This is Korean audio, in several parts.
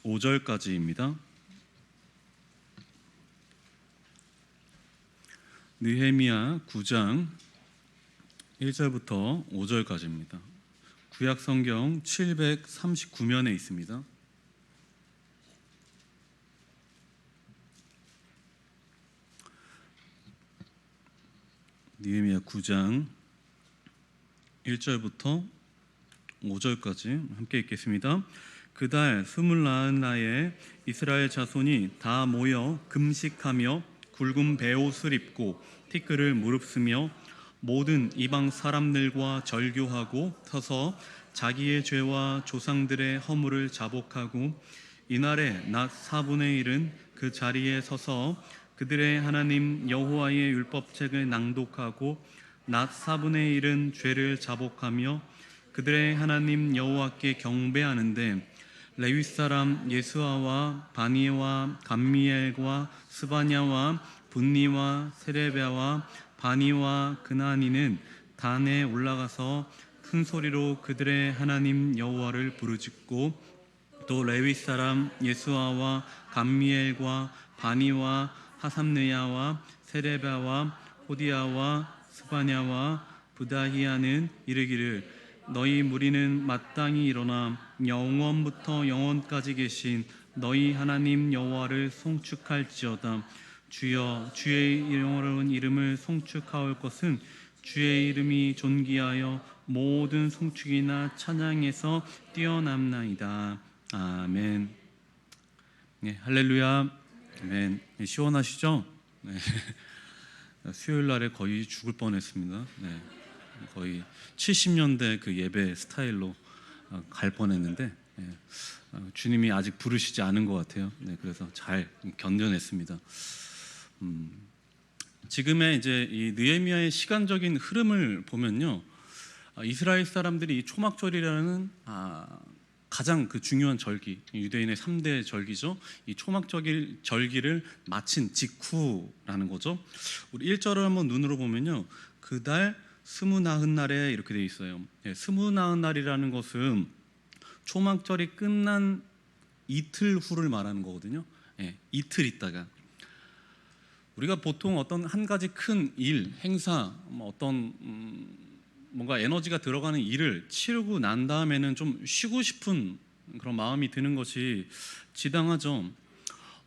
5절까지입니다. 느헤미야 9장 1절부터 5절까지입니다. 구약 성경 739면에 있습니다. 느헤미야 9장 1절부터 5절까지 함께 읽겠습니다. 그달 29나에 이스라엘 자손이 다 모여 금식하며 굵은 베옷을 입고 티끌을 무릅쓰며 모든 이방 사람들과 절교하고 서서 자기의 죄와 조상들의 허물을 자복하고 이날에 낮 4분의 1은 그 자리에 서서 그들의 하나님 여호와의 율법책을 낭독하고 낮 4분의 1은 죄를 자복하며 그들의 하나님 여호와께 경배하는데 레위 사람 예수아와 바니와 감미엘과 스바냐와 분니와 세레베와 바니와 그나니는 단에 올라가서 큰 소리로 그들의 하나님 여호와를 부르짖고 또 레위 사람 예수아와 감미엘과 바니와 하삼느야와 세레베와 호디야와 스바냐와 부다히야는 이르기를 너희 무리는 마땅히 일어나 영원부터 영원까지 계신 너희 하나님 여호와를 송축할지어다. 주여 주의 영원한 이름을 송축하올 것은 주의 이름이 존귀하여 모든 송축이나 찬양에서 뛰어남나이다. 아멘. 네, 할렐루야. 아멘. 네, 시원하시죠? 네. 수요일 날에 거의 죽을 뻔했습니다. 네. 거의 70년대 그 예배 스타일로 갈 뻔했는데 주님이 아직 부르시지 않은 것 같아요. 네, 그래서 잘 견뎌냈습니다. 지금의 이제 이 느헤미야의 시간적인 흐름을 보면요, 이스라엘 사람들이 이 초막절이라는 가장 그 중요한 절기, 유대인의 3대 절기죠. 이 초막절 절기를 마친 직후라는 거죠. 우리 1절을 한번 눈으로 보면요, 그달 29날에 이렇게 되어 있어요. 29날이라는 것은 초막절이 끝난 이틀 후를 말하는 거거든요. 이틀 있다가 우리가 보통 어떤 한 가지 큰 일, 행사, 어떤 뭔가 에너지가 들어가는 일을 치르고 난 다음에는 좀 쉬고 싶은 그런 마음이 드는 것이 지당하죠.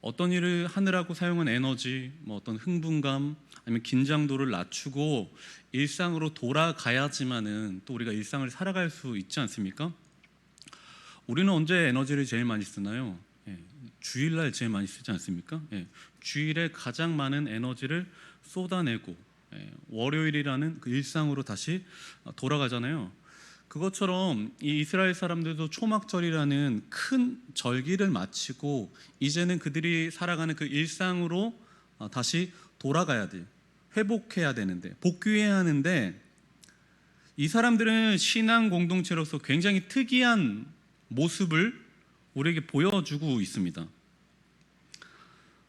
어떤 일을 하느라고 사용한 에너지, 어떤 흥분감, 아니면 긴장도를 낮추고 일상으로 돌아가야지만은 또 우리가 일상을 살아갈 수 있지 않습니까? 우리는 언제 에너지를 제일 많이 쓰나요? 주일날 제일 많이 쓰지 않습니까? 주일에 가장 많은 에너지를 쏟아내고 월요일이라는 그 일상으로 다시 돌아가잖아요. 그것처럼 이 이스라엘 사람들도 초막절이라는 큰 절기를 마치고 이제는 그들이 살아가는 그 일상으로 다시 돌아가야 돼. 회복해야 되는데, 복귀해야 하는데, 이 사람들은 신앙 공동체로서 굉장히 특이한 모습을 우리에게 보여주고 있습니다.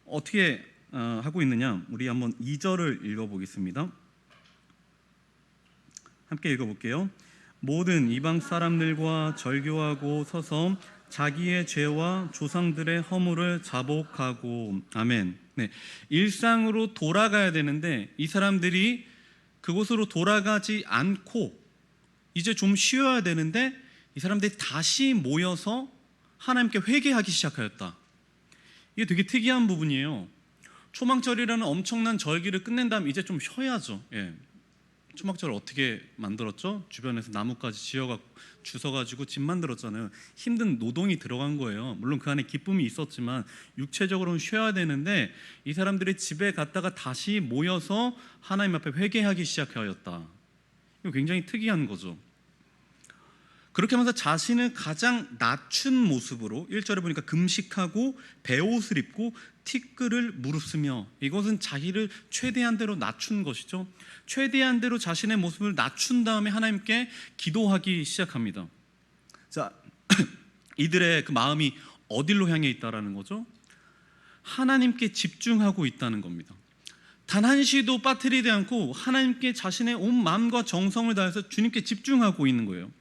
어떻게 하고 있느냐? 우리 한번 2절을 읽어보겠습니다. 함께 읽어볼게요. 모든 이방 사람들과 절교하고 서서 자기의 죄와 조상들의 허물을 자복하고. 아멘. 네, 일상으로 돌아가야 되는데 이 사람들이 그곳으로 돌아가지 않고 이제 좀 쉬어야 되는데 이 사람들이 다시 모여서 하나님께 회개하기 시작하였다. 이게 되게 특이한 부분이에요. 초막절이라는 엄청난 절기를 끝낸 다음 이제 좀 쉬어야죠. 초막절을 어떻게 만들었죠? 주변에서 나무까지 주워가지고 집 만들었잖아요. 힘든 노동이 들어간 거예요. 물론 그 안에 기쁨이 있었지만 육체적으로는 쉬어야 되는데 이 사람들이 집에 갔다가 다시 모여서 하나님 앞에 회개하기 시작하였다. 이거 굉장히 특이한 거죠. 그렇게 하면서 자신을 가장 낮춘 모습으로 1절에 보니까 금식하고 베옷을 입고 티끌을 무릅쓰며, 이것은 자기를 최대한대로 낮춘 것이죠. 최대한대로 자신의 모습을 낮춘 다음에 하나님께 기도하기 시작합니다. 자, 이들의 그 마음이 어디로 향해 있다라는 거죠? 하나님께 집중하고 있다는 겁니다. 단 한시도 빠뜨리지 않고 하나님께 자신의 온 마음과 정성을 다해서 주님께 집중하고 있는 거예요.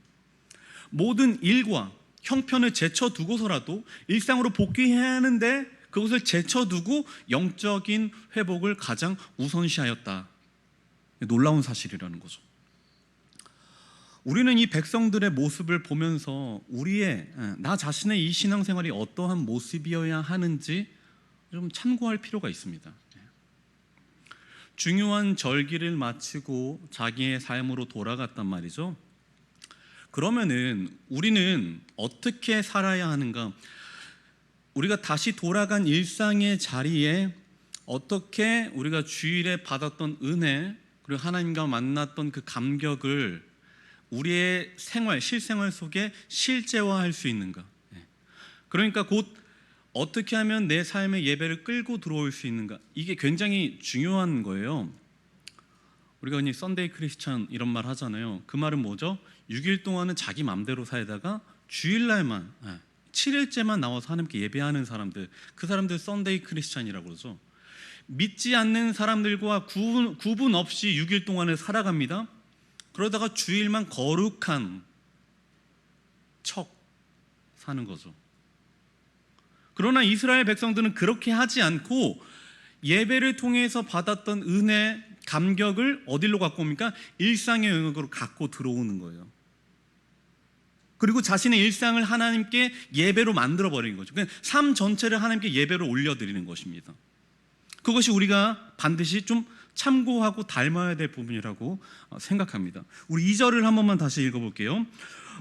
모든 일과 형편을 제쳐두고서라도 일상으로 복귀해야 하는데 그것을 제쳐두고 영적인 회복을 가장 우선시하였다. 놀라운 사실이라는 거죠. 우리는 이 백성들의 모습을 보면서 나 자신의 이 신앙생활이 어떠한 모습이어야 하는지 좀 참고할 필요가 있습니다. 중요한 절기를 마치고 자기의 삶으로 돌아갔단 말이죠. 그러면은 우리는 어떻게 살아야 하는가? 우리가 다시 돌아간 일상의 자리에 어떻게 우리가 주일에 받았던 은혜, 그리고 하나님과 만났던 그 감격을 우리의 실생활 속에 실제화할 수 있는가? 그러니까 곧 어떻게 하면 내 삶의 예배를 끌고 들어올 수 있는가? 이게 굉장히 중요한 거예요. 우리가 흔히 썬데이 크리스찬 이런 말 하잖아요. 그 말은 뭐죠? 6일 동안은 자기 맘대로 살다가 주일날만 7일째만 나와서 하나님께 예배하는 사람들, 그 사람들 썬데이 크리스찬이라고 그러죠. 믿지 않는 사람들과 구분 없이 6일 동안을 살아갑니다. 그러다가 주일만 거룩한 척 사는 거죠. 그러나 이스라엘 백성들은 그렇게 하지 않고 예배를 통해서 받았던 은혜, 감격을 어디로 갖고 옵니까? 일상의 영역으로 갖고 들어오는 거예요. 그리고 자신의 일상을 하나님께 예배로 만들어버리는 거죠. 그냥 삶 전체를 하나님께 예배로 올려드리는 것입니다. 그것이 우리가 반드시 좀 참고하고 닮아야 될 부분이라고 생각합니다. 우리 2절을 한 번만 다시 읽어볼게요.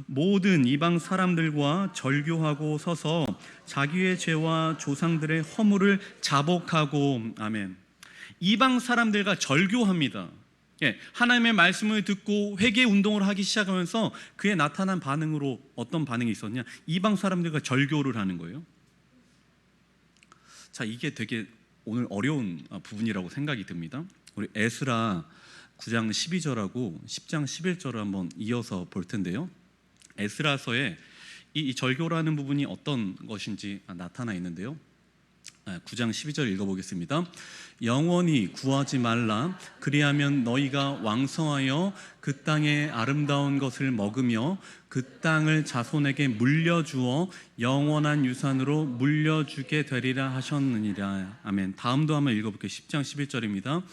모든 이방 사람들과 절교하고 서서 자기의 죄와 조상들의 허물을 자복하고, 아멘. 이방 사람들과 절교합니다. 하나님의 말씀을 듣고 회개 운동을 하기 시작하면서 그에 나타난 반응으로 어떤 반응이 있었냐? 이방 사람들과 절교를 하는 거예요. 자, 이게 되게 오늘 어려운 부분이라고 생각이 듭니다. 우리 에스라 9장 12절하고 10장 11절을 한번 이어서 볼 텐데요. 에스라서에 이 절교라는 부분이 어떤 것인지 나타나 있는데요. 9장 12절 읽어보겠습니다. 영원히 구하지 말라. 그리하면 너희가 왕성하여 그 땅의 아름다운 것을 먹으며 그 땅을 자손에게 물려주어 영원한 유산으로 물려주게 되리라 하셨느니라. 아멘. 다음도 한번 읽어볼게요. 10장 11절입니다.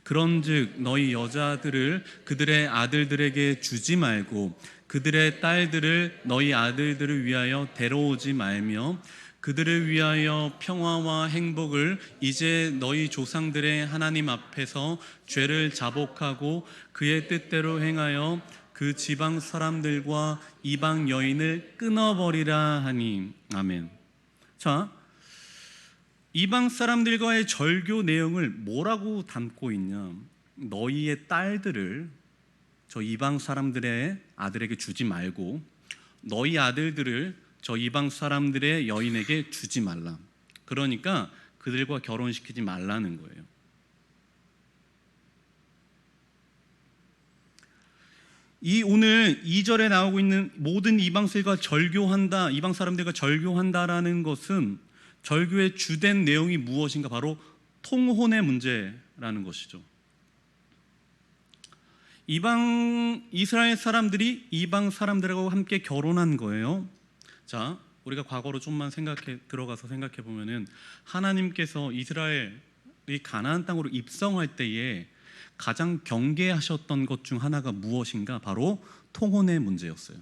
그런즉 너희 여자들을 그들의 아들들에게 주지 말고 그들의 딸들을 너희 아들들을 위하여 데려오지 말며 그들을 위하여 평화와 행복을 이제 너희 조상들의 하나님 앞에서 죄를 자복하고 그의 뜻대로 행하여 그 지방 사람들과 이방 여인을 끊어버리라 하니. 아멘. 자, 이방 사람들과의 절교 내용을 뭐라고 담고 있냐? 너희의 딸들을 저 이방 사람들의 아들에게 주지 말고 너희 아들들을 저 이방 사람들의 여인에게 주지 말라. 그러니까 그들과 결혼시키지 말라는 거예요. 이 오늘 2절에 나오고 있는 모든 이방 사람들과 절교한다라는 것은 절교의 주된 내용이 무엇인가? 바로 통혼의 문제라는 것이죠. 이스라엘 사람들이 이방 사람들하고 함께 결혼한 거예요. 자, 우리가 과거로 좀만 들어가서 생각해 보면은 하나님께서 이스라엘이 가나안 땅으로 입성할 때에 가장 경계하셨던 것 중 하나가 무엇인가? 바로 통혼의 문제였어요.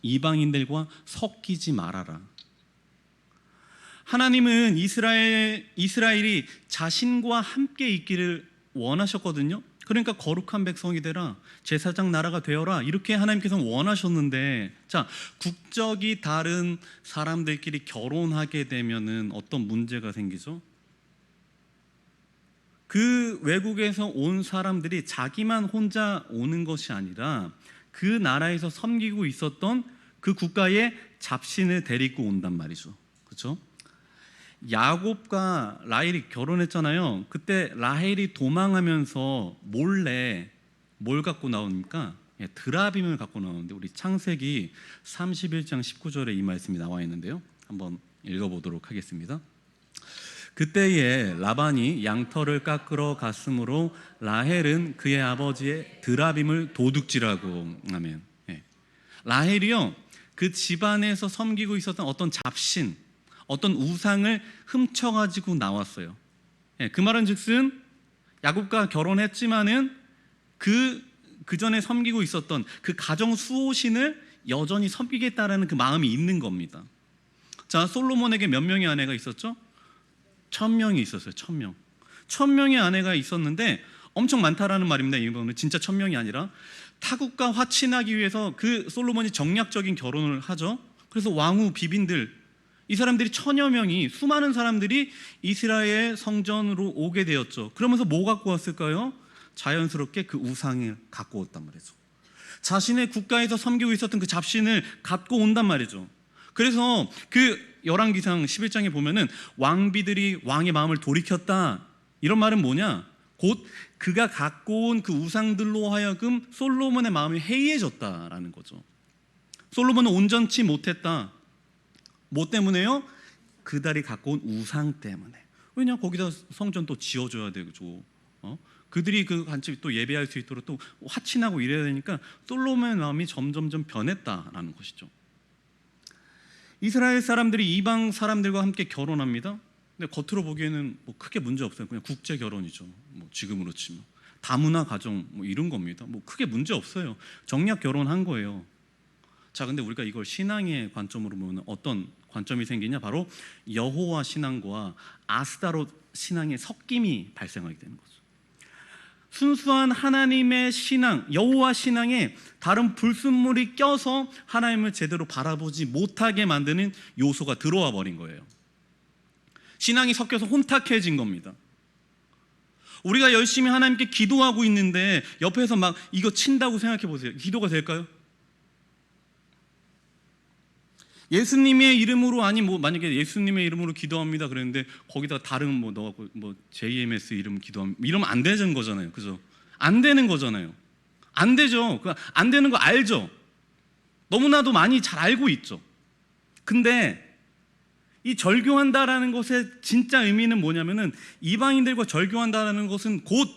이방인들과 섞이지 말아라. 하나님은 이스라엘이 자신과 함께 있기를 원하셨거든요. 그러니까 거룩한 백성이 되라, 제사장 나라가 되어라, 이렇게 하나님께서 원하셨는데, 자, 국적이 다른 사람들끼리 결혼하게 되면은 어떤 문제가 생기죠? 그 외국에서 온 사람들이 자기만 혼자 오는 것이 아니라 그 나라에서 섬기고 있었던 그 국가의 잡신을 데리고 온단 말이죠. 그렇죠? 야곱과 라헬이 결혼했잖아요. 그때 라헬이 도망하면서 몰래 뭘 갖고 나오니까 드라빔을 갖고 나오는데, 우리 창세기 31장 19절에 이 말씀이 나와 있는데요. 한번 읽어보도록 하겠습니다. 그때에 라반이 양털을 깎으러 갔으므로 라헬은 그의 아버지의 드라빔을 도둑질하고. 아멘. 라헬이요, 그 집안에서 섬기고 있었던 어떤 잡신, 어떤 우상을 훔쳐가지고 나왔어요. 그 말은 즉슨 야곱과 결혼했지만은 그 전에 섬기고 있었던 그 가정 수호신을 여전히 섬기겠다라는 그 마음이 있는 겁니다. 자, 솔로몬에게 몇 명의 아내가 있었죠? 1000명이 있었어요. 1000명. 1000명의 아내가 있었는데 엄청 많다라는 말입니다. 이번은 진짜 1000명이 아니라 타국과 화친하기 위해서 그 솔로몬이 정략적인 결혼을 하죠. 그래서 왕후 비빈들, 이 사람들이 1000여 명이, 수많은 사람들이 이스라엘 성전으로 오게 되었죠. 그러면서 뭐 갖고 왔을까요? 자연스럽게 그 우상을 갖고 왔단 말이죠. 자신의 국가에서 섬기고 있었던 그 잡신을 갖고 온단 말이죠. 그래서 그 열왕기상 11장에 보면은 왕비들이 왕의 마음을 돌이켰다, 이런 말은 뭐냐? 곧 그가 갖고 온 그 우상들로 하여금 솔로몬의 마음이 해이해졌다라는 거죠. 솔로몬은 온전치 못했다. 뭐 때문에요? 그달이 갖고 온 우상 때문에. 왜냐? 거기다 성전 또 지어줘야 되죠. 그들이 그 같이 또 예배할 수 있도록 또 화친하고 이래야 되니까 솔로몬의 마음이 점점점 변했다라는 것이죠. 이스라엘 사람들이 이방 사람들과 함께 결혼합니다. 근데 겉으로 보기에는 뭐 크게 문제 없어요. 그냥 국제 결혼이죠. 뭐 지금으로 치면 다문화 가정 뭐 이런 겁니다. 뭐 크게 문제 없어요. 정략 결혼한 거예요. 자, 근데 우리가 이걸 신앙의 관점으로 보면 어떤 관점이 생기냐? 바로 여호와 신앙과 아스타롯 신앙의 섞임이 발생하게 되는 거죠. 순수한 하나님의 신앙, 여호와 신앙에 다른 불순물이 껴서 하나님을 제대로 바라보지 못하게 만드는 요소가 들어와 버린 거예요. 신앙이 섞여서 혼탁해진 겁니다. 우리가 열심히 하나님께 기도하고 있는데 옆에서 막 이거 친다고 생각해 보세요. 기도가 될까요? 예수님의 이름으로, 아니 뭐 만약에 예수님의 이름으로 기도합니다 그랬는데 거기다 다른 뭐 넣고 뭐 JMS 이름 기도합니다 이러면 안 되는 거잖아요. 그죠? 안 되는 거잖아요. 안 되죠. 안 되는 거 알죠? 너무나도 많이 잘 알고 있죠. 근데 이 절교한다라는 것의 진짜 의미는 뭐냐면은, 이방인들과 절교한다라는 것은 곧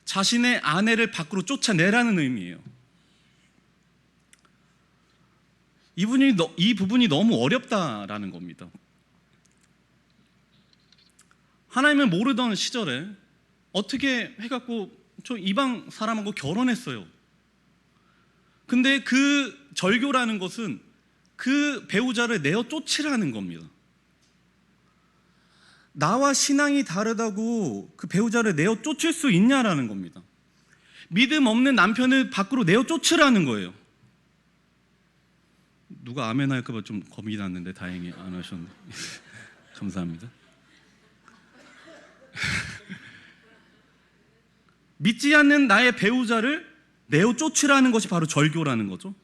자신의 아내를 밖으로 쫓아내라는 의미예요. 이 부분이 너무 어렵다라는 겁니다. 하나님을 모르던 시절에 어떻게 해갖고 저 이방 사람하고 결혼했어요. 근데 그 절교라는 것은 그 배우자를 내어 쫓으라는 겁니다. 나와 신앙이 다르다고 그 배우자를 내어 쫓을 수 있냐라는 겁니다. 믿음 없는 남편을 밖으로 내어 쫓으라는 거예요. 누가 아멘 할까봐 좀 겁이 났는데 다행히 안 하셨네. 감사합니다. 믿지 않는 나의 배우자를 내어 쫓으라는 것이 바로 절교라는 거죠.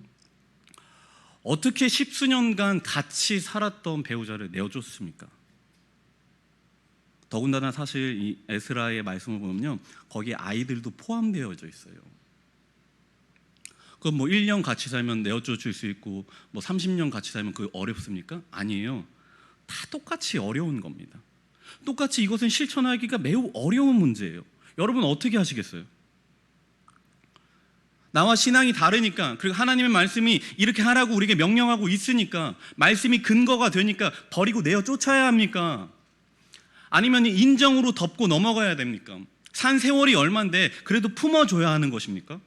어떻게 십수년간 같이 살았던 배우자를 내어 쫓습니까? 더군다나 사실 이 에스라의 말씀을 보면요, 거기에 아이들도 포함되어져 있어요. 그럼 뭐 1년 같이 살면 내어 쫓을 수 있고 뭐 30년 같이 살면 그게 어렵습니까? 아니에요. 다 똑같이 어려운 겁니다. 똑같이 이것은 실천하기가 매우 어려운 문제예요. 여러분 어떻게 하시겠어요? 나와 신앙이 다르니까, 그리고 하나님의 말씀이 이렇게 하라고 우리에게 명령하고 있으니까, 말씀이 근거가 되니까 버리고 내어 쫓아야 합니까? 아니면 인정으로 덮고 넘어가야 됩니까? 산 세월이 얼만데 그래도 품어줘야 하는 것입니까?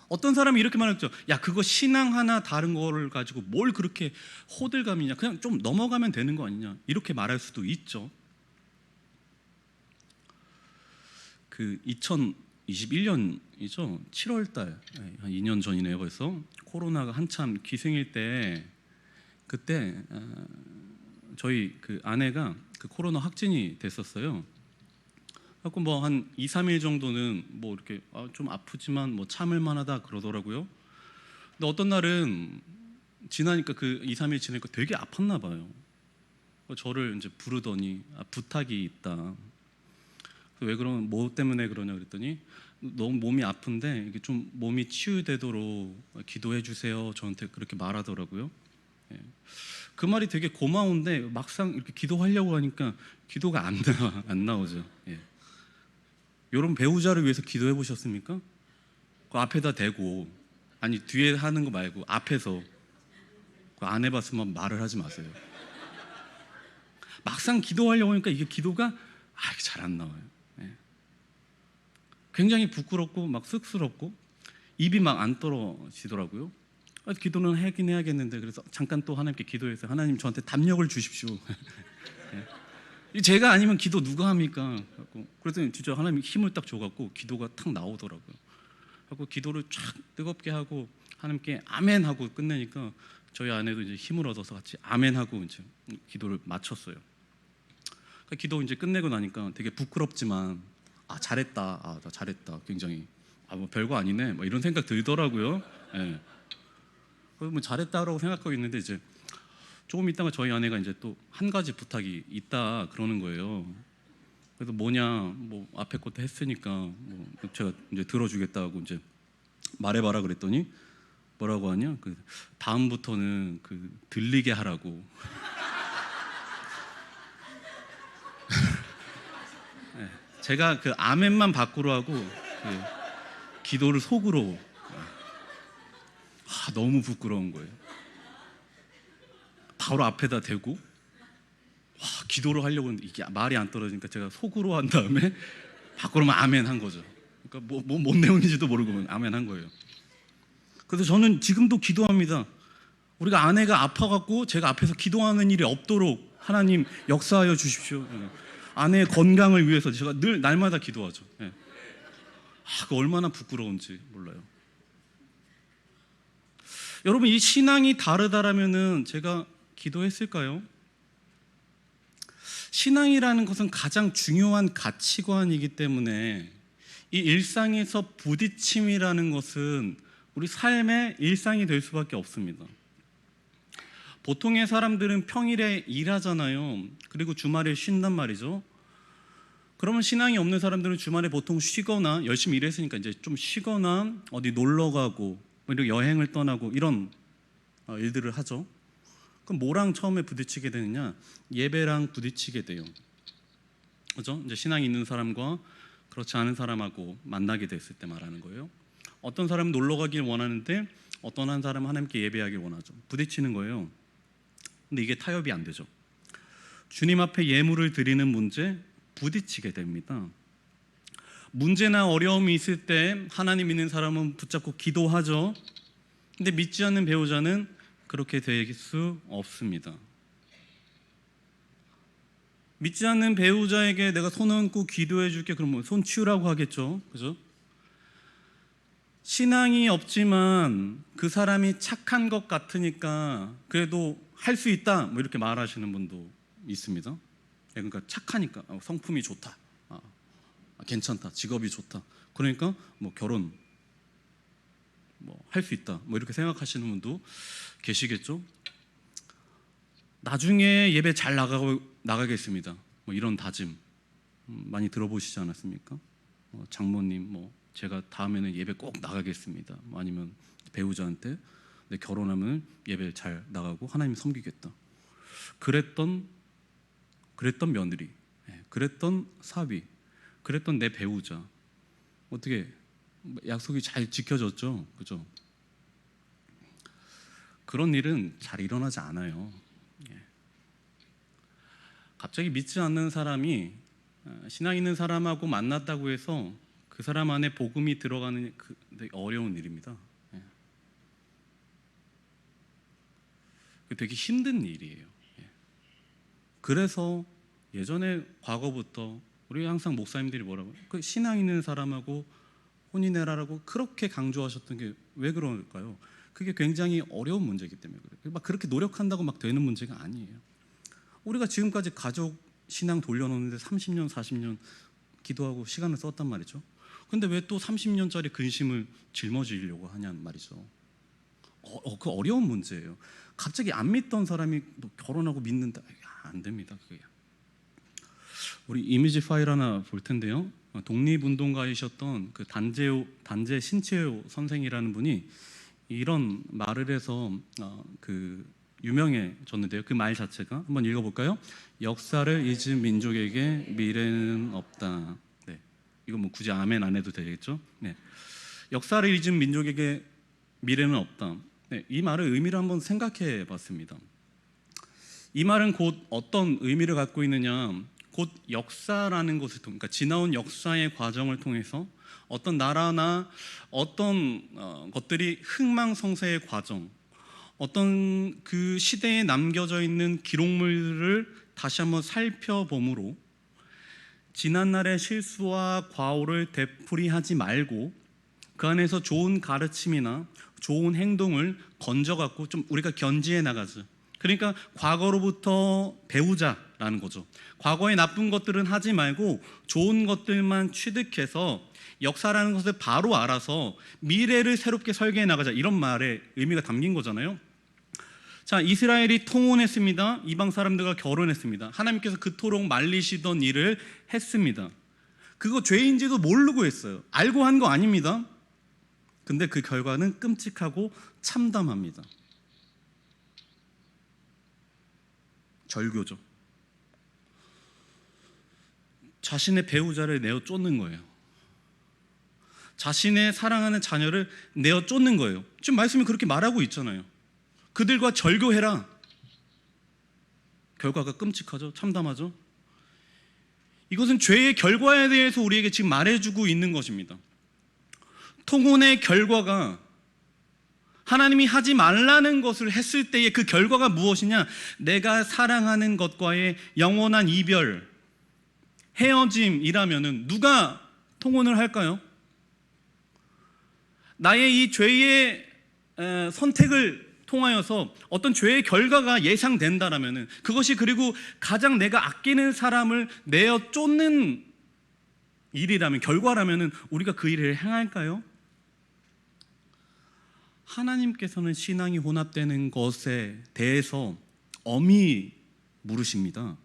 어떤 사람이 이렇게 말했죠. 야, 그거 신앙 하나 다른 거를 가지고 뭘 그렇게 호들갑이냐, 그냥 좀 넘어가면 되는 거 아니냐, 이렇게 말할 수도 있죠. 그 2021년이죠. 7월달, 한 2년 전이네요. 벌써 코로나가 한참 기승일 때, 그때 저희 그 아내가 그 코로나 확진이 됐었어요. 그래서 뭐 한 2, 3일 정도는 뭐 이렇게 좀 아프지만 뭐 참을 만하다 그러더라고요. 근데 어떤 날은 지나니까 그 2, 3일 지나니까 되게 아팠나 봐요. 저를 이제 부르더니 부탁이 있다. 왜 그러면 뭐 때문에 그러냐 그랬더니, 너무 몸이 아픈데 이게 좀 몸이 치유되도록 기도해 주세요. 저한테 그렇게 말하더라고요. 그 말이 되게 고마운데 막상 이렇게 기도하려고 하니까 기도가 안 나오죠. 여러분 배우자를 위해서 기도해 보셨습니까? 그 앞에다 대고 아니 뒤에 하는 거 말고 앞에서 안 해봤으면 말을 하지 마세요. 막상 기도하려고 하니까 이게 기도가 잘 안 나와요. 예. 굉장히 부끄럽고 막 쑥스럽고 입이 막 안 떨어지더라고요. 기도는 하긴 해야겠는데 그래서 잠깐 또 하나님께 기도해서 하나님 저한테 담력을 주십시오. 예. 제가 아니면 기도 누가 합니까? 그랬더니 진짜 하나님이 힘을 딱 줘갖고 기도가 탁 나오더라고요. 하고 기도를 쫙 뜨겁게 하고 하나님께 아멘 하고 끝내니까 저희 아내도 이제 힘을 얻어서 같이 아멘 하고 이제 기도를 마쳤어요. 그러니까 기도 이제 끝내고 나니까 되게 부끄럽지만 잘했다, 나 잘했다, 굉장히 뭐 별거 아니네, 뭐 이런 생각 들더라고요. 예. 그래서 뭐 잘했다라고 생각하고 있는데 이제 조금 있다가 저희 아내가 이제 또 한 가지 부탁이 있다 그러는 거예요. 그래서 뭐냐, 뭐 앞에 것도 했으니까 뭐 제가 이제 들어주겠다고 이제 말해봐라 그랬더니 뭐라고 하냐, 그 다음부터는 그 들리게 하라고. 네, 제가 그 아멘만 밖으로 하고 그 기도를 속으로. 너무 부끄러운 거예요. 바로 앞에다 대고 기도를 하려고 했는데 이게 말이 안 떨어지니까 제가 속으로 한 다음에 밖으로만 아멘 한 거죠. 그러니까 뭔 내용인지도 모르고 아멘 한 거예요. 그래서 저는 지금도 기도합니다. 우리가 아내가 아파갖고 제가 앞에서 기도하는 일이 없도록 하나님 역사하여 주십시오. 아내의 건강을 위해서 제가 늘 날마다 기도하죠. 그 얼마나 부끄러운지 몰라요. 여러분, 이 신앙이 다르다라면은 제가 기도했을까요? 신앙이라는 것은 가장 중요한 가치관이기 때문에 이 일상에서 부딪힘이라는 것은 우리 삶의 일상이 될 수밖에 없습니다. 보통의 사람들은 평일에 일하잖아요. 그리고 주말에 쉰단 말이죠. 그러면 신앙이 없는 사람들은 주말에 보통 쉬거나 열심히 일했으니까 이제 좀 쉬거나 어디 놀러 가고 이렇게 여행을 떠나고 이런 일들을 하죠. 그럼 뭐랑 처음에 부딪히게 되느냐? 예배랑 부딪히게 돼요. 그죠? 이제 신앙이 있는 사람과 그렇지 않은 사람하고 만나게 됐을 때 말하는 거예요. 어떤 사람은 놀러 가길 원하는데 어떤 한 사람은 하나님께 예배하길 원하죠. 부딪히는 거예요. 근데 이게 타협이 안 되죠. 주님 앞에 예물을 드리는 문제 부딪히게 됩니다. 문제나 어려움이 있을 때 하나님 믿는 사람은 붙잡고 기도하죠. 근데 믿지 않는 배우자는 그렇게 될 수 없습니다. 믿지 않는 배우자에게 내가 손 얹고 기도해 줄게 그러면 손 치우라고 하겠죠. 그죠? 신앙이 없지만 그 사람이 착한 것 같으니까 그래도 할 수 있다 뭐 이렇게 말하시는 분도 있습니다. 그러니까 착하니까 성품이 좋다, 괜찮다, 직업이 좋다, 그러니까 뭐 결혼 뭐 할 수 있다 뭐 이렇게 생각하시는 분도 계시겠죠. 나중에 예배 잘 나가겠습니다 뭐 이런 다짐 많이 들어보시지 않았습니까? 장모님 뭐 제가 다음에는 예배 꼭 나가겠습니다, 뭐 아니면 배우자한테 내 결혼하면 예배 잘 나가고 하나님 섬기겠다. 그랬던 며느리, 그랬던 사위, 그랬던 내 배우자 어떻게 약속이 잘 지켜졌죠, 그죠? 그런 일은 잘 일어나지 않아요. 갑자기 믿지 않는 사람이 신앙 있는 사람하고 만났다고 해서 그 사람 안에 복음이 들어가는 되게 어려운 일입니다. 되게 힘든 일이에요. 그래서 예전에 과거부터 우리 항상 목사님들이 뭐라고 그 신앙 있는 사람하고 혼인해라라고 그렇게 강조하셨던 게 왜 그럴까요? 그게 굉장히 어려운 문제이기 때문에 그래요. 막 그렇게 노력한다고 막 되는 문제가 아니에요. 우리가 지금까지 가족 신앙 돌려놓는데 30년, 40년 기도하고 시간을 썼단 말이죠. 근데 왜 또 30년짜리 근심을 짊어지려고 하냐는 말이죠. 그 어려운 문제예요. 갑자기 안 믿던 사람이 또 결혼하고 믿는다, 안 됩니다. 그게. 우리 이미지 파일 하나 볼 텐데요. 독립운동가이셨던 그 단재 신채호 선생이라는 분이 이런 말을 해서 그 유명해졌는데요. 그 말 자체가 한번 읽어볼까요? 역사를 잊은 민족에게 미래는 없다. 네, 이거 뭐 굳이 아멘 안 해도 되겠죠? 네, 역사를 잊은 민족에게 미래는 없다. 네, 이 말의 의미를 한번 생각해 봤습니다. 이 말은 곧 어떤 의미를 갖고 있느냐, 곧 역사라는 것을 통해, 그러니까 지나온 역사의 과정을 통해서 어떤 나라나 어떤 것들이 흥망성쇠의 과정, 어떤 그 시대에 남겨져 있는 기록물을 다시 한번 살펴봄으로 지난날의 실수와 과오를 되풀이하지 말고 그 안에서 좋은 가르침이나 좋은 행동을 건져갖고 좀 우리가 견지해 나가죠. 그러니까 과거로부터 배우자라는 거죠. 과거의 나쁜 것들은 하지 말고 좋은 것들만 취득해서 역사라는 것을 바로 알아서 미래를 새롭게 설계해 나가자, 이런 말의 의미가 담긴 거잖아요. 자, 이스라엘이 통혼했습니다. 이방 사람들과 결혼했습니다. 하나님께서 그토록 말리시던 일을 했습니다. 그거 죄인지도 모르고 했어요. 알고 한 거 아닙니다. 근데 그 결과는 끔찍하고 참담합니다. 절교죠. 자신의 배우자를 내어 쫓는 거예요. 자신의 사랑하는 자녀를 내어 쫓는 거예요. 지금 말씀이 그렇게 말하고 있잖아요. 그들과 절교해라. 결과가 끔찍하죠. 참담하죠. 이것은 죄의 결과에 대해서 우리에게 지금 말해주고 있는 것입니다. 통혼의 결과가 하나님이 하지 말라는 것을 했을 때의 그 결과가 무엇이냐? 내가 사랑하는 것과의 영원한 이별, 헤어짐이라면은 누가 통혼을 할까요? 나의 이 죄의 선택을 통하여서 어떤 죄의 결과가 예상된다라면은, 그것이 그리고 가장 내가 아끼는 사람을 내어 쫓는 일이라면, 결과라면은 우리가 그 일을 행할까요? 하나님께서는 신앙이 혼합되는 것에 대해서 엄히 물으십니다.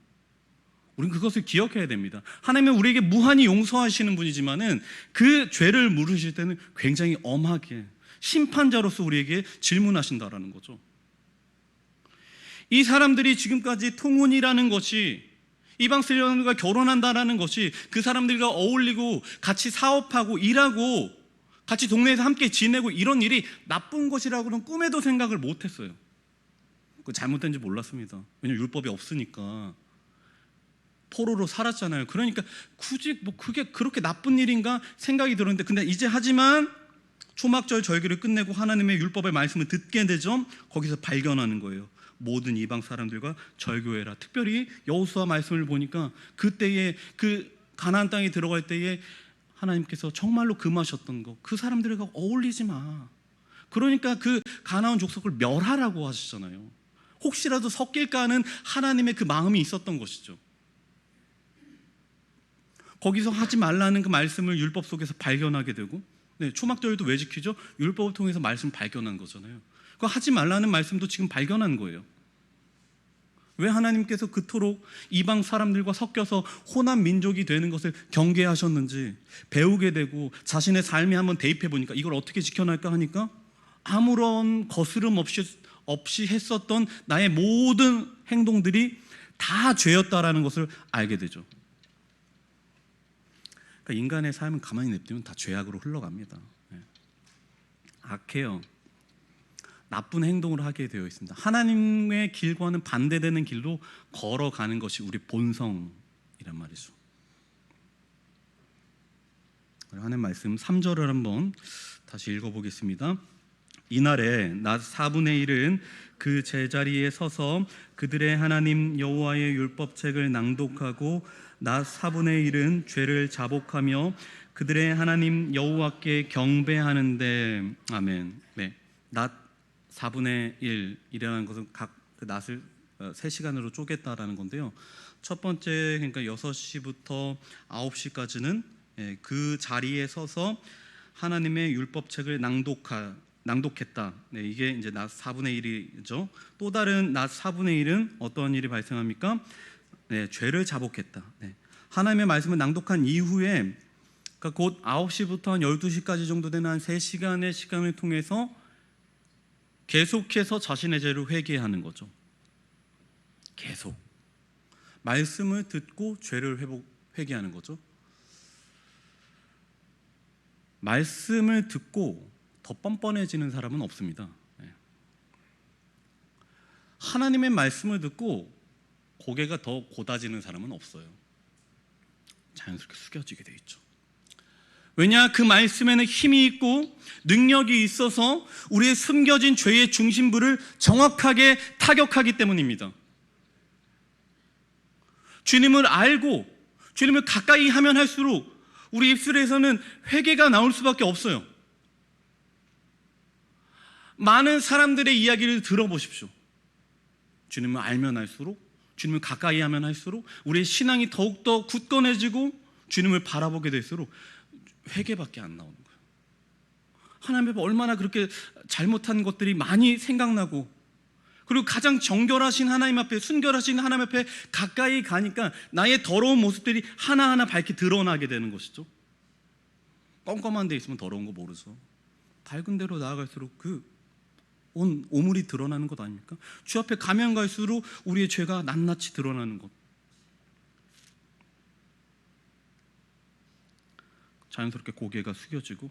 우리는 그것을 기억해야 됩니다. 하나님은 우리에게 무한히 용서하시는 분이지만은 그 죄를 물으실 때는 굉장히 엄하게 심판자로서 우리에게 질문하신다라는 거죠. 이 사람들이 지금까지 통혼이라는 것이, 이방 사람들과 결혼한다라는 것이 그 사람들과 어울리고 같이 사업하고 일하고 같이 동네에서 함께 지내고 이런 일이 나쁜 것이라고는 꿈에도 생각을 못했어요. 그 잘못된지 몰랐습니다. 왜냐하면 율법이 없으니까 포로로 살았잖아요. 그러니까 굳이 뭐 그게 그렇게 나쁜 일인가 생각이 들었는데, 근데 이제 하지만 초막절 절기를 끝내고 하나님의 율법의 말씀을 듣게 되죠. 거기서 발견하는 거예요. 모든 이방 사람들과 절교해라. 특별히 여호수아 말씀을 보니까 그때에 그 가나안 땅에 들어갈 때에 하나님께서 정말로 금하셨던 거, 그 사람들과 어울리지 마. 그러니까 그 가나안 족속을 멸하라고 하시잖아요. 혹시라도 섞일까 하는 하나님의 그 마음이 있었던 것이죠. 거기서 하지 말라는 그 말씀을 율법 속에서 발견하게 되고, 초막절도 왜 지키죠? 율법을 통해서 말씀 발견한 거잖아요. 그 하지 말라는 말씀도 지금 발견한 거예요. 왜 하나님께서 그토록 이방 사람들과 섞여서 혼합 민족이 되는 것을 경계하셨는지 배우게 되고, 자신의 삶에 한번 대입해 보니까 이걸 어떻게 지켜날까 하니까 아무런 거스름 없이 했었던 나의 모든 행동들이 다 죄였다라는 것을 알게 되죠. 그러니까 인간의 삶은 가만히 냅두면 다 죄악으로 흘러갑니다. 악해요. 나쁜 행동을 하게 되어 있습니다. 하나님의 길과는 반대되는 길로 걸어가는 것이 우리 본성이란 말이죠. 하나님 말씀 3절을 한번 다시 읽어보겠습니다. 이날에 낮 4분의 1은 그 제자리에 서서 그들의 하나님 여호와의 율법책을 낭독하고 낮 4분의 1은 죄를 자복하며 그들의 하나님 여호와께 경배하는데. 아멘. 네, 낮 4분의 1이라는 것은 각 그 낮을 3시간으로 쪼갰다라는 건데요. 첫 번째, 그러니까 6시부터 9시까지는 그 자리에 서서 하나님의 율법책을 낭독했다. 네, 이게 이제 낮 4분의 1이죠. 또 다른 낮 4분의 1은 어떤 일이 발생합니까? 네, 죄를 자복했다. 네. 하나님의 말씀을 낭독한 이후에, 그러니까 곧 9시부터 한 12시까지 정도 되는 한 3시간의 시간을 통해서 계속해서 자신의 죄를 회개하는 거죠. 계속 말씀을 듣고 죄를 회개하는 거죠. 말씀을 듣고 더 뻔뻔해지는 사람은 없습니다. 하나님의 말씀을 듣고 고개가 더 고다지는 사람은 없어요. 자연스럽게 숙여지게 돼 있죠. 왜냐? 그 말씀에는 힘이 있고 능력이 있어서 우리의 숨겨진 죄의 중심부를 정확하게 타격하기 때문입니다. 주님을 알고 주님을 가까이 하면 할수록 우리 입술에서는 회개가 나올 수밖에 없어요. 많은 사람들의 이야기를 들어보십시오. 주님을 알면 알수록, 주님을 가까이 하면 할수록 우리의 신앙이 더욱더 굳건해지고 주님을 바라보게 될수록 회개밖에 안 나오는 거예요. 하나님 앞에 얼마나 그렇게 잘못한 것들이 많이 생각나고, 그리고 가장 정결하신 하나님 앞에, 순결하신 하나님 앞에 가까이 가니까 나의 더러운 모습들이 하나하나 밝게 드러나게 되는 것이죠. 껌껌한 데 있으면 더러운 거 모르죠. 밝은 데로 나아갈수록 그 온 오물이 드러나는 것 아닙니까? 주 앞에 가면 갈수록 우리의 죄가 낱낱이 드러나는 것. 자연스럽게 고개가 숙여지고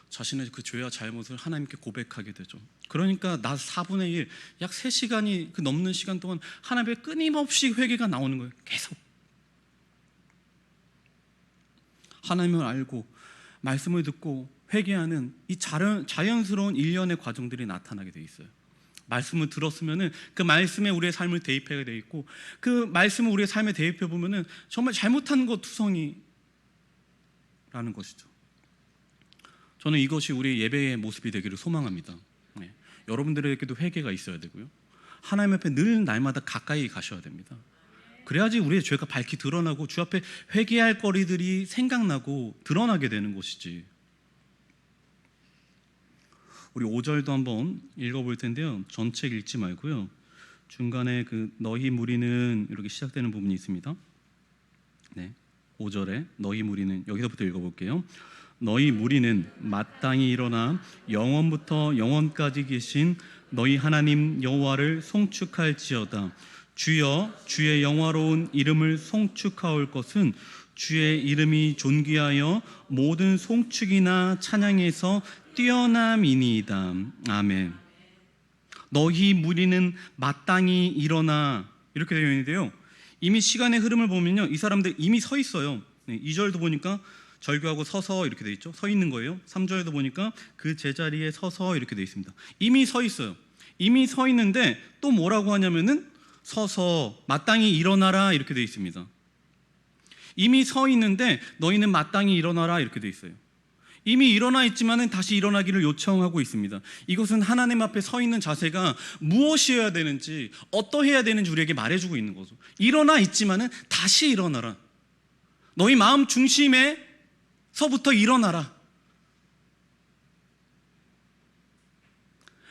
자신의 그 죄와 잘못을 하나님께 고백하게 되죠. 그러니까 낮 4분의 1, 약 3시간이 그 넘는 시간 동안 하나님 앞에 끊임없이 회개가 나오는 거예요. 계속. 하나님을 알고 말씀을 듣고 회개하는 이 자연스러운 일련의 과정들이 나타나게 돼 있어요. 말씀을 들었으면은 그 말씀에 우리의 삶을 대입하게 돼 있고, 그 말씀을 우리의 삶에 대입해 보면은 정말 잘못한 것 투성이라는 것이죠. 저는 이것이 우리 예배의 모습이 되기를 소망합니다. 여러분들에게도 회개가 있어야 되고요. 하나님 앞에 늘 날마다 가까이 가셔야 됩니다. 그래야지 우리의 죄가 밝히 드러나고 주 앞에 회개할 거리들이 생각나고 드러나게 되는 것이지. 우리 5절도 한번 읽어볼 텐데요. 전체 읽지 말고요. 중간에 그 너희 무리는 이렇게 시작되는 부분이 있습니다. 5절에 너희 무리는, 여기서부터 읽어볼게요. 너희 무리는 마땅히 일어나 영원부터 영원까지 계신 너희 하나님 여호와를 송축할지어다. 주여, 주의 영화로운 이름을 송축하올 것은 주의 이름이 존귀하여 모든 송축이나 찬양에서 뛰어남이니이다. 아멘. 너희 무리는 마땅히 일어나, 이렇게 되어 있는데요. 이미 시간의 흐름을 보면요, 이 사람들 이미 서 있어요. 2절도 보니까 절규하고 서서 이렇게 되어 있죠. 서 있는 거예요. 3절도 보니까 그 제자리에 서서 이렇게 되어 있습니다. 이미 서 있어요. 이미 서 있는데 또 뭐라고 하냐면은 서서 마땅히 일어나라 이렇게 되어 있습니다. 이미 서 있는데 너희는 마땅히 일어나라 이렇게 되어 있어요. 이미 일어나 있지만은 다시 일어나기를 요청하고 있습니다. 이것은 하나님 앞에 서 있는 자세가 무엇이어야 되는지, 어떠해야 되는지 우리에게 말해주고 있는 거죠. 일어나 있지만은 다시 일어나라. 너희 마음 중심에서부터 일어나라.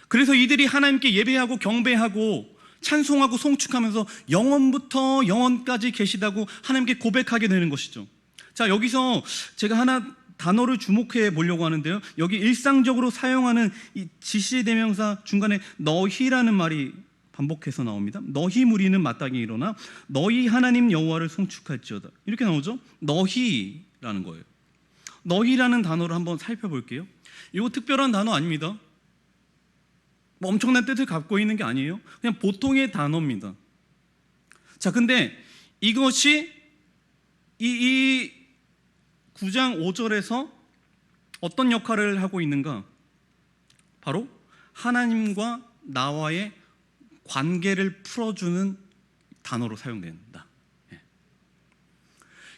그래서 이들이 하나님께 예배하고 경배하고 찬송하고 송축하면서 영원부터 영원까지 계시다고 하나님께 고백하게 되는 것이죠. 자, 여기서 제가 하나 단어를 주목해 보려고 하는데요. 여기 일상적으로 사용하는 이 지시대명사 중간에 너희라는 말이 반복해서 나옵니다. 너희 무리는 마땅히 일어나 너희 하나님 여호와를 송축할지어다. 이렇게 나오죠. 너희라는 거예요. 너희라는 단어를 한번 살펴볼게요. 이거 특별한 단어 아닙니다. 뭐 엄청난 뜻을 갖고 있는 게 아니에요. 그냥 보통의 단어입니다. 자, 근데 이것이 이 9장 5절에서 어떤 역할을 하고 있는가? 바로 하나님과 나와의 관계를 풀어주는 단어로 사용된다.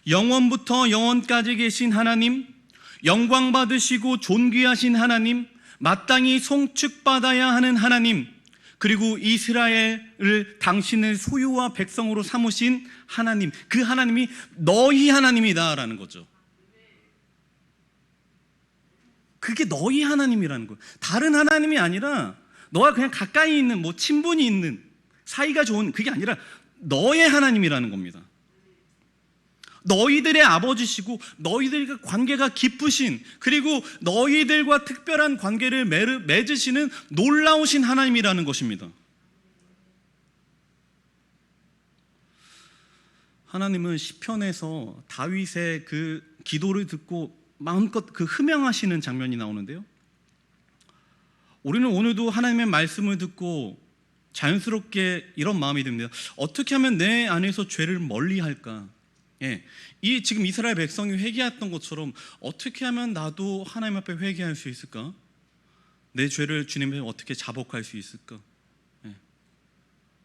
영원부터 영원까지 계신 하나님, 영광 받으시고 존귀하신 하나님, 마땅히 송축받아야 하는 하나님, 그리고 이스라엘을 당신의 소유와 백성으로 삼으신 하나님, 그 하나님이 너희 하나님이다라는 거죠. 그게 너희 하나님이라는 거예요. 다른 하나님이 아니라 너와 그냥 가까이 있는 뭐 친분이 있는 사이가 좋은, 그게 아니라 너의 하나님이라는 겁니다. 너희들의 아버지시고 너희들과 관계가 깊으신, 그리고 너희들과 특별한 관계를 맺으시는 놀라우신 하나님이라는 것입니다. 하나님은 시편에서 다윗의 그 기도를 듣고 마음껏 그 흠양하시는 장면이 나오는데요. 우리는 오늘도 하나님의 말씀을 듣고 자연스럽게 이런 마음이 듭니다. 어떻게 하면 내 안에서 죄를 멀리할까? 예, 이 지금 이스라엘 백성이 회개했던 것처럼 어떻게 하면 나도 하나님 앞에 회개할 수 있을까? 내 죄를 주님 앞에 어떻게 자복할 수 있을까? 예.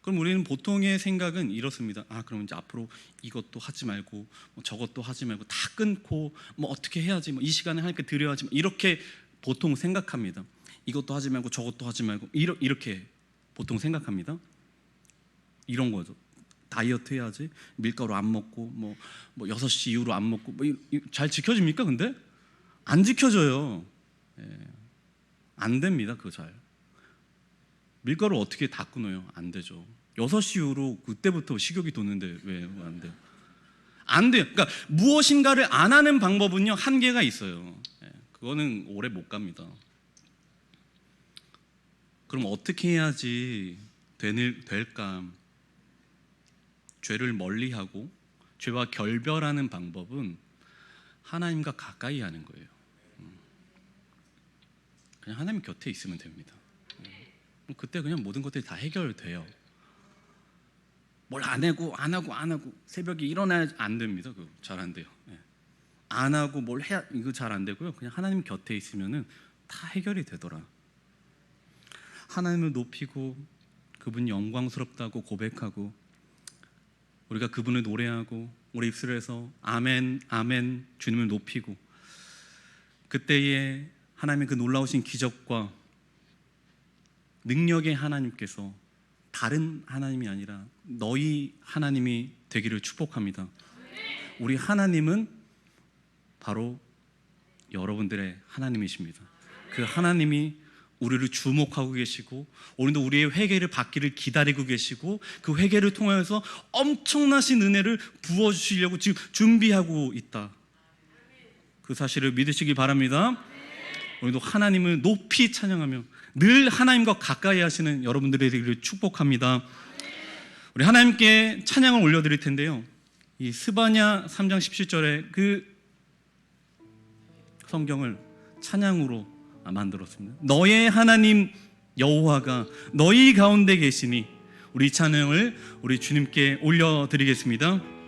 그럼 우리는 보통의 생각은 이렇습니다. 그럼 이제 앞으로 이것도 하지 말고 저것도 하지 말고 다 끊고 어떻게 해야지, 이 시간에 하나님께 드려야지, 이렇게 보통 생각합니다. 이것도 하지 말고 저것도 하지 말고 이렇게 보통 생각합니다. 이런 거죠. 다이어트 해야지, 밀가루 안 먹고 6시 이후로 안 먹고 잘 지켜집니까? 근데 안 지켜져요. 예. 안 됩니다. 그거 잘. 밀가루 어떻게 다 끊어요? 안 되죠. 6시 이후로 그때부터 식욕이 돋는데 왜 안 돼요? 안 돼요. 그러니까 무엇인가를 안 하는 방법은요, 한계가 있어요. 예. 그거는 오래 못 갑니다. 그럼 어떻게 해야지 될까? 죄를 멀리하고 죄와 결별하는 방법은 하나님과 가까이 하는 거예요. 그냥 하나님 곁에 있으면 됩니다. 그때 그냥 모든 것들이 다 해결돼요. 뭘 안 하고 새벽에 일어나야 안 됩니다. 그거 잘 안 돼요. 안 하고 뭘 해야 이거 잘 안 되고요. 그냥 하나님 곁에 있으면은 다 해결이 되더라. 하나님을 높이고 그분이 영광스럽다고 고백하고 우리가 그분을 노래하고 우리 입술에서 아멘 아멘 주님을 높이고 그때에 하나님의 그 놀라우신 기적과 능력의 하나님께서 다른 하나님이 아니라 너희 하나님이 되기를 축복합니다. 우리 하나님은 바로 여러분들의 하나님이십니다. 그 하나님이 우리를 주목하고 계시고 오늘도 우리의 회개를 받기를 기다리고 계시고 그 회개를 통해서 엄청나신 은혜를 부어주시려고 지금 준비하고 있다. 그 사실을 믿으시기 바랍니다. 오늘도 하나님을 높이 찬양하며 늘 하나님과 가까이 하시는 여러분들이 되기를 축복합니다. 우리 하나님께 찬양을 올려드릴 텐데요, 이 스바냐 3장 17절에 그 성경을 찬양으로 만들었습니다. 너의 하나님 여호와가 너희 가운데 계시니 우리 찬양을 우리 주님께 올려드리겠습니다.